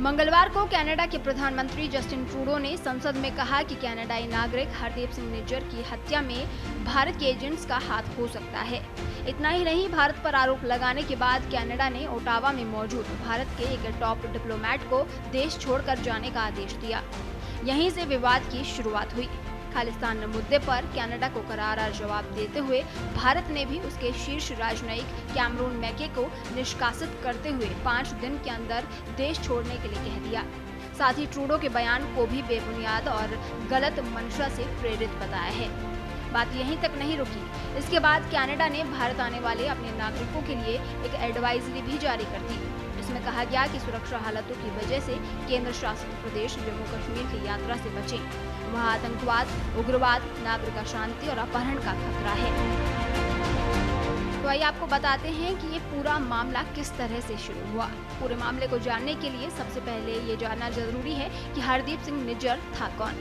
मंगलवार को कनाडा के प्रधानमंत्री जस्टिन ट्रूडो ने संसद में कहा कि कनाडाई नागरिक हरदीप सिंह निज्जर की हत्या में भारत के एजेंट्स का हाथ हो सकता है। इतना ही नहीं, भारत पर आरोप लगाने के बाद कनाडा ने ओटावा में मौजूद भारत के एक टॉप डिप्लोमेट को देश छोड़कर जाने का आदेश दिया। यहीं से विवाद की शुरुआत हुई। खालिस्तान मुद्दे पर कनाडा को करारा जवाब देते हुए भारत ने भी उसके शीर्ष राजनयिक कैमरून मैके को निष्कासित करते हुए 5 दिन के अंदर देश छोड़ने के लिए कह दिया। साथ ही ट्रूडो के बयान को भी बेबुनियाद और गलत मंशा से प्रेरित बताया है। बात यहीं तक नहीं रुकी। इसके बाद कनाडा ने भारत आने वाले अपने नागरिकों के लिए एक एडवाइजरी भी जारी कर दी। इसमें कहा गया कि सुरक्षा हालातों की वजह से केंद्र शासित प्रदेश जम्मू कश्मीर की यात्रा से बचें। वहां आतंकवाद, उग्रवाद, नागरिक अशांति और अपहरण का खतरा है। तो आइए आपको बताते हैं कि ये पूरा मामला किस तरह से शुरू हुआ। पूरे मामले को जानने के लिए सबसे पहले ये जानना जरूरी है कि हरदीप सिंह निज्जर था कौन।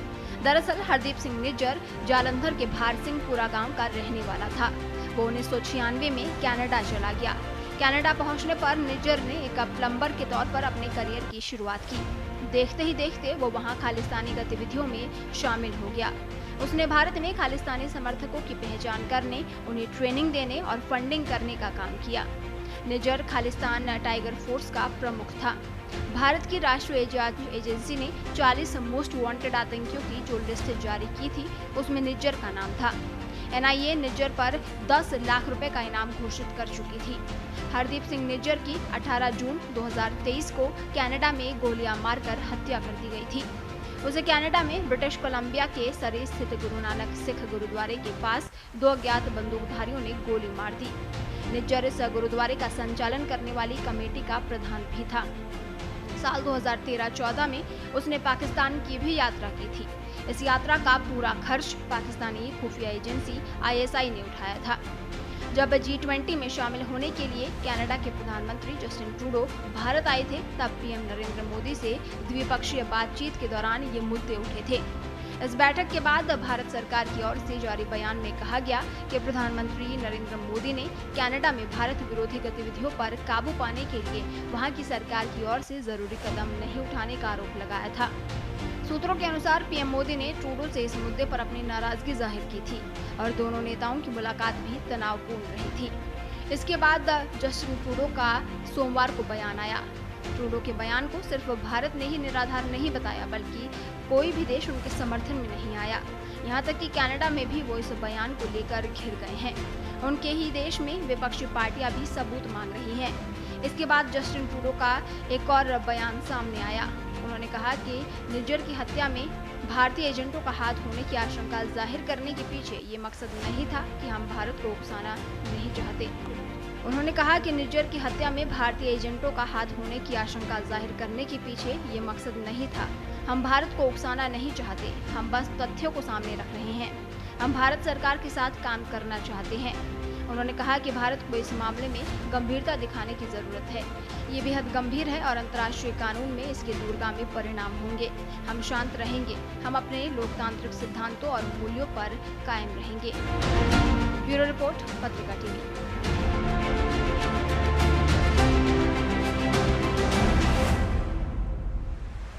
दरअसल हरदीप सिंह निज्जर जालंधर के भारसिंहपुरा गांव का रहने वाला था। वो 1996 में कनाडा चला गया। कनाडा पहुंचने पर निज्जर ने एक प्लम्बर के तौर पर अपने करियर की शुरुआत की। देखते ही देखते वो वहां खालिस्तानी गतिविधियों में शामिल हो गया। उसने भारत में खालिस्तानी समर्थकों की पहचान करने, उन्हें ट्रेनिंग देने और फंडिंग करने का काम किया। निज्जर खालिस्तान टाइगर फोर्स का प्रमुख था। भारत की राष्ट्रीय जांच एजेंसी ने 40 मोस्ट वांटेड आतंकियों की जो लिस्ट जारी की थी, उसमें निज्जर का नाम था। NIA निज्जर पर 10 लाख रुपए का इनाम घोषित कर चुकी थी। हरदीप सिंह निज्जर की 18 जून 2023 को कनाडा में गोलियां मारकर हत्या कर दी गई थी। उसे कनाडा में ब्रिटिश कोलंबिया के सरे स्थित गुरु नानक सिख गुरुद्वारे के पास 2 अज्ञात बंदूकधारियों ने गोली मार दी। निज्जर इस गुरुद्वारे का संचालन करने वाली कमेटी का प्रधान भी था। साल 2013-14 में उसने पाकिस्तान की भी यात्रा की थी। इस यात्रा का पूरा खर्च पाकिस्तानी खुफिया एजेंसी ISI ने उठाया था। जब G20 में शामिल होने के लिए कनाडा के प्रधानमंत्री जस्टिन ट्रूडो भारत आए थे, तब PM नरेंद्र मोदी से द्विपक्षीय बातचीत के दौरान ये मुद्दे उठे थे। इस बैठक के बाद भारत सरकार की ओर से जारी बयान में कहा गया कि प्रधानमंत्री नरेंद्र मोदी ने कनाडा में भारत विरोधी गतिविधियों पर काबू पाने के लिए वहां की सरकार की ओर से जरूरी कदम नहीं उठाने का आरोप लगाया था। सूत्रों के अनुसार PM मोदी ने ट्रूडो से इस मुद्दे पर अपनी नाराजगी जाहिर की थी और दोनों नेताओं की मुलाकात भी तनावपूर्ण रही थी। इसके बाद जस्टिन ट्रूडो का सोमवार को बयान आया। ट्रूडो के बयान को सिर्फ भारत ने ही निराधार नहीं बताया, बल्कि कोई भी देश उनके समर्थन में नहीं आया। यहाँ तक कि कनाडा में भी वो इस बयान को लेकर घिर गए हैं। उनके ही देश में विपक्षी पार्टियां भी सबूत मांग रही हैं। इसके बाद जस्टिन ट्रूडो का एक और बयान सामने आया। उन्होंने कहा कि निज्जर की हत्या में भारतीय एजेंटों का हाथ होने की आशंका जाहिर करने के पीछे ये मकसद नहीं था कि हम भारत को उकसाना नहीं चाहते। उन्होंने कहा कि निज्जर की हत्या में भारतीय एजेंटों का हाथ होने की आशंका जाहिर करने के पीछे ये मकसद नहीं था। हम भारत को उकसाना नहीं चाहते, हम बस तथ्यों को सामने रख रहे हैं। हम भारत सरकार के साथ काम करना चाहते हैं। उन्होंने कहा कि भारत को इस मामले में गंभीरता दिखाने की जरूरत है। ये बेहद गंभीर है और अंतर्राष्ट्रीय कानून में इसके दूरगामी परिणाम होंगे। हम शांत रहेंगे, हम अपने लोकतांत्रिक सिद्धांतों और मूल्यों पर कायम रहेंगे। ब्यूरो रिपोर्ट, पत्रिका टीवी।